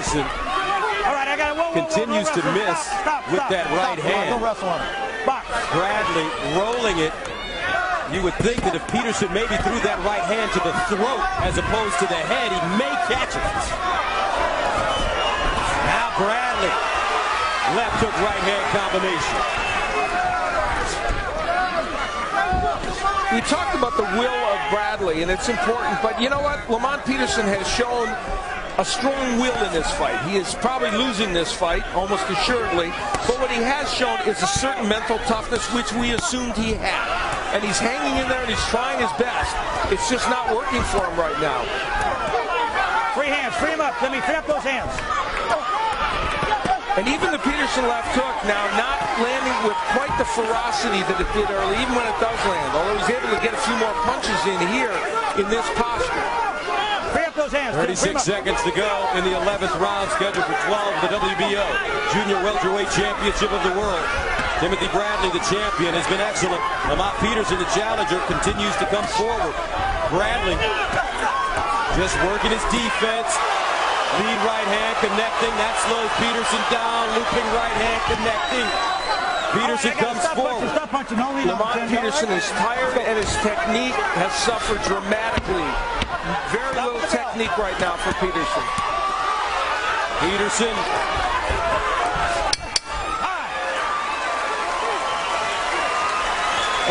Peterson continues to miss with that right hand. Don't wrestle on it. Box. Bradley rolling it. You would think that if Peterson maybe threw that right hand to the throat as opposed to the head, he may catch it. Now Bradley, left hook right hand combination. We talked about the will of Bradley, and it's important, but you know what? Lamont Peterson has shown a strong will in this fight. He is probably losing this fight, almost assuredly, but what he has shown is a certain mental toughness, which we assumed he had. And he's hanging in there and he's trying his best. It's just not working for him right now. Free hands, free him up. Let me free up those hands. And even the Peterson left hook now not landing with quite the ferocity that it did early, even when it does land. Although he's able to get a few more punches in here in this posture. Free up those hands. 36 seconds to go in the 11th round, scheduled for 12 of the WBO Junior Welterweight Championship of the World. Timothy Bradley, the champion, has been excellent. Lamont Peterson, the challenger, continues to come forward. Bradley just working his defense. Lead right hand connecting. That slows Peterson down. Looping right hand connecting. Peterson comes forward. Lamont Peterson is tired and his technique has suffered dramatically. Very little technique right now for Peterson. Peterson.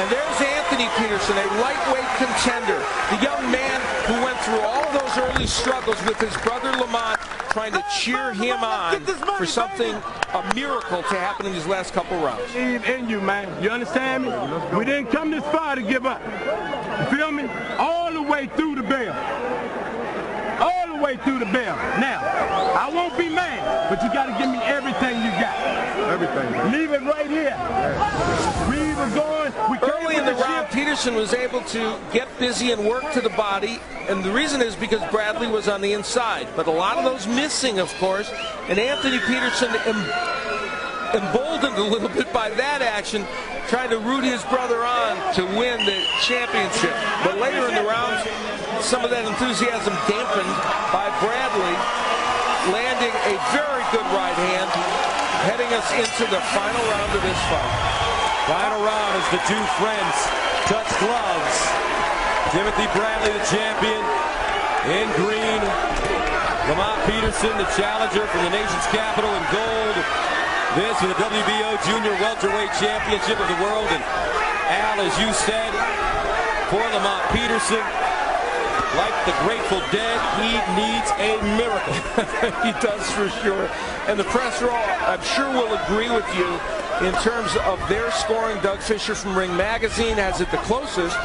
And there's Anthony Peterson, a lightweight contender. The young man who went through all of those early struggles with his brother Lamont, trying to cheer him on for something, a miracle to happen in these last couple rounds. In you, man. You understand me? We didn't come this far to give up. You feel me? All the way through the bell. All the way through the bell. Now, I won't be mad, but you got to give me everything you got. Everything. Leave it right here. We were going. Early in the round, Peterson was able to get busy and work to the body, and the reason is because Bradley was on the inside. But a lot of those missing, of course, and Anthony Peterson emboldened a little bit by that action, trying to root his brother on to win the championship. But later in the round, some of that enthusiasm dampened by Bradley landing a very good right hand, heading us into the final round of this fight. Final round as the two friends touch gloves. Timothy Bradley, the champion, in green. Lamont Peterson, the challenger from the nation's capital, in gold. This is the WBO Junior Welterweight Championship of the World. And Al, as you said, for Lamont Peterson, like the Grateful Dead, he needs a miracle. He does for sure. And the press row, I'm sure, will agree with you in terms of their scoring. Doug Fisher from Ring Magazine has it the closest.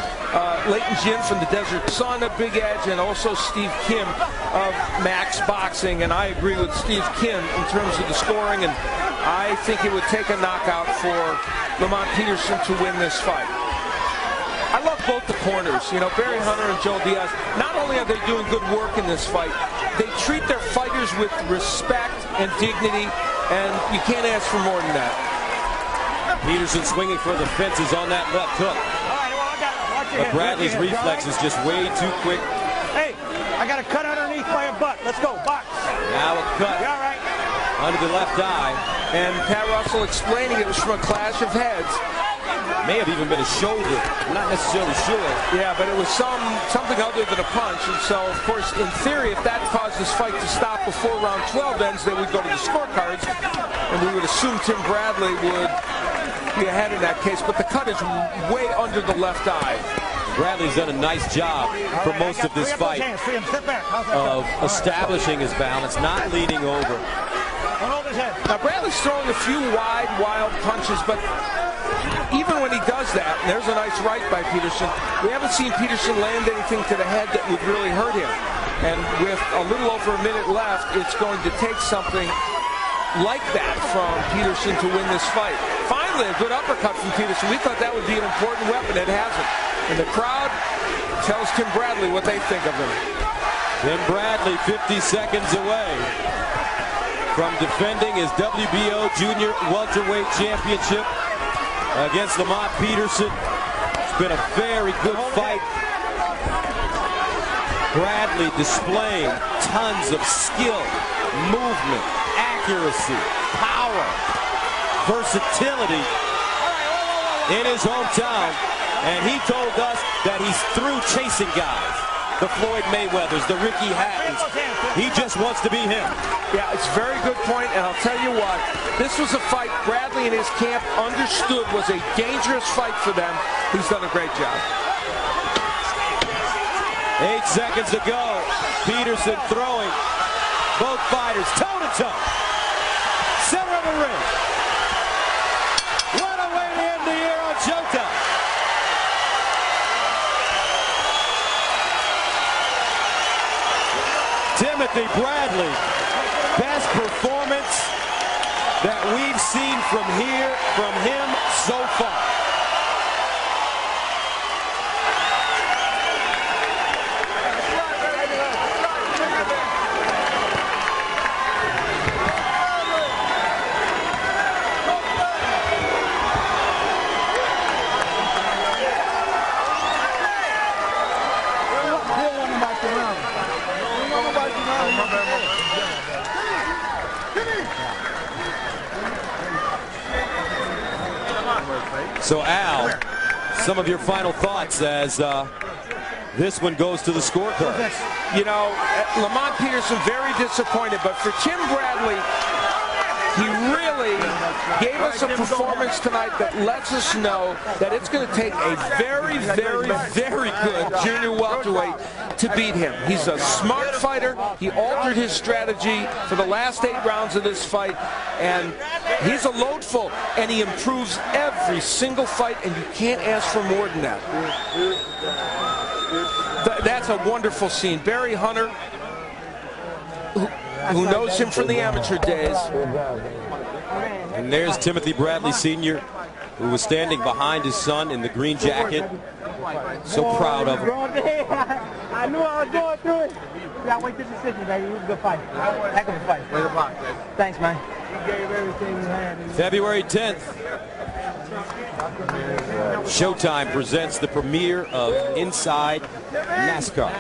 Leighton Jin from the Desert Sun, a big edge, and also Steve Kim of Max Boxing. And I agree with Steve Kim in terms of the scoring, and I think it would take a knockout for Lamont Peterson to win this fight. I love both the corners, you know, Barry Hunter and Joe Diaz. Not only are they doing good work in this fight, they treat their fighters with respect and dignity, and you can't ask for more than that. Peterson swinging for the fences on that left hook. But Bradley's reflex is just way too quick. Hey, I got a cut underneath my butt. Let's go, box. Now a cut. You all right? Under the left eye. And Pat Russell explaining it was from a clash of heads. May have even been a shoulder. I'm not necessarily sure. Yeah, but it was something other than a punch. And so, of course, in theory, if that caused this fight to stop before round 12 ends, then we'd go to the scorecards. And we would assume Tim Bradley would be ahead in that case. But the cut is way under the left eye. Bradley's done a nice job for most of this fight of establishing his balance, not leaning over. Now, Bradley's throwing a few wide, wild punches, but even when he does that, and there's a nice right by Peterson, we haven't seen Peterson land anything to the head that would really hurt him. And with a little over a minute left, it's going to take something like that from Peterson to win this fight. Finally, a good uppercut from Peterson. We thought that would be an important weapon. It hasn't. And the crowd tells Tim Bradley what they think of him. Tim Bradley 50 seconds away from defending his WBO Junior Welterweight Championship against Lamont Peterson. It's been a very good fight. Bradley displaying tons of skill, movement, movement, accuracy, power, versatility in his hometown. And he told us that he's through chasing guys. The Floyd Mayweathers, the Ricky Hattons. He just wants to be him. Yeah, it's a very good point, and I'll tell you what, this was a fight Bradley and his camp understood was a dangerous fight for them. He's done a great job. 8 seconds to go. Peterson throwing. Both fighters toe-to-toe. Center of the ring. What a way to end the year on Showtime. Timothy Bradley, best performance that we've seen from him so far. So Al, some of your final thoughts as this one goes to the scorecard. You know, Lamont Peterson very disappointed, but for Tim Bradley, he really gave us a performance tonight that lets us know that it's going to take a very, very, very good junior welterweight to beat him. He's a smart fighter. He altered his strategy for the last 8 rounds of this fight, and he's a loadful, and he improves every single fight, and you can't ask for more than that. That's a wonderful scene. Barry Hunter, who knows him from the amateur days. And there's Timothy Bradley Sr., who was standing behind his son in the green jacket. So proud of him. I knew I was going through it. I wait the decision, baby. It was a good fight. Heck of a fight. Thanks, man. You gave everything you had. February 10th. Showtime presents the premiere of Inside NASCAR.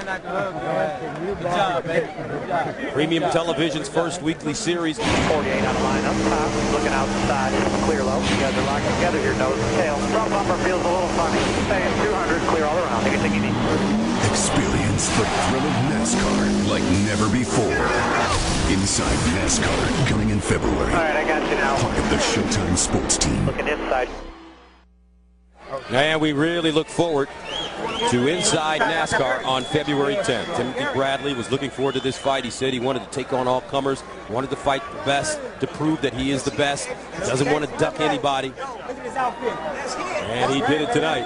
Premium Television's first weekly series. 48 on the line up top, looking outside, clear low. You guys are locked together here, nose and tail. Front bumper feels a little funny. Staying 200, clear all around. Anything you need. Experience the thrill of NASCAR like never before. Inside NASCAR, coming in February. All right, I got you now. Part of the Showtime sports team. Looking inside. And we really look forward to Inside NASCAR on February 10th. Timothy Bradley was looking forward to this fight. He said he wanted to take on all comers, wanted to fight the best to prove that he is the best, doesn't want to duck anybody. And he did it tonight.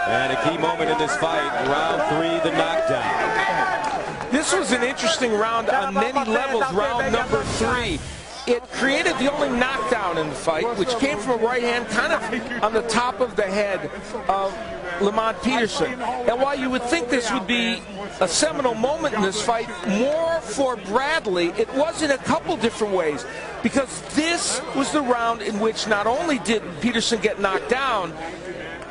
And a key moment in this fight, round 3, the knockdown. This was an interesting round on many levels, round number 3. It created the only knockdown in the fight, which came from a right hand kind of on the top of the head of Lamont Peterson. And while you would think this would be a seminal moment in this fight, more for Bradley, it was in a couple different ways. Because this was the round in which not only did Peterson get knocked down,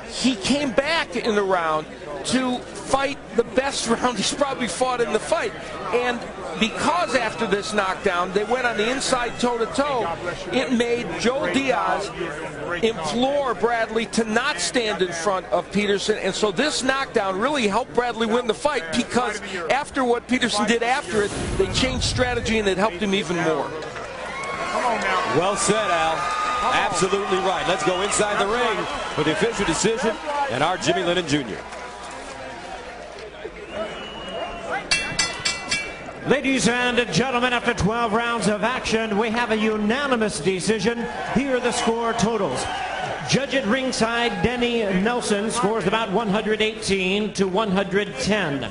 he came back in the round to fight the best round he's probably fought in the fight. And because after this knockdown, they went on the inside toe-to-toe, it made Joe Diaz implore Bradley to not stand in front of Peterson. And so this knockdown really helped Bradley win the fight, because after what Peterson did after it, they changed strategy and it helped him even more. Well said, Al. Absolutely right. Let's go inside the ring for the official decision and our Jimmy Lennon Jr. Ladies and gentlemen, after 12 rounds of action, we have a unanimous decision. Here are the score totals. Judge at ringside, Denny Nelson, scores about 118 to 110.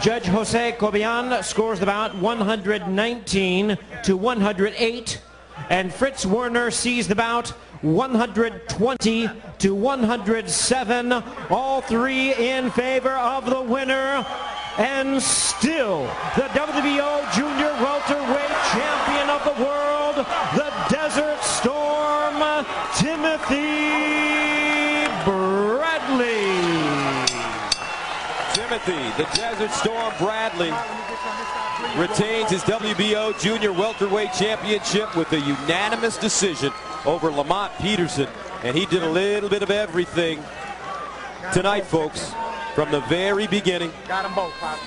Judge Jose Cobian scores about 119 to 108. And Fritz Werner sees about 120 to 107. All three in favor of the winner. And still, the WBO Junior Welterweight Champion of the world, the Desert Storm, Timothy Bradley. Timothy, the Desert Storm Bradley, retains his WBO Junior Welterweight Championship with a unanimous decision over Lamont Peterson. And he did a little bit of everything tonight, folks, from the very beginning. Got them both, Pop.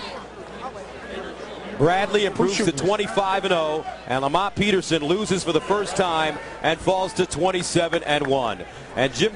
Bradley improves to 25-0, and Lamont Peterson loses for the first time and falls to 27-1. And Jim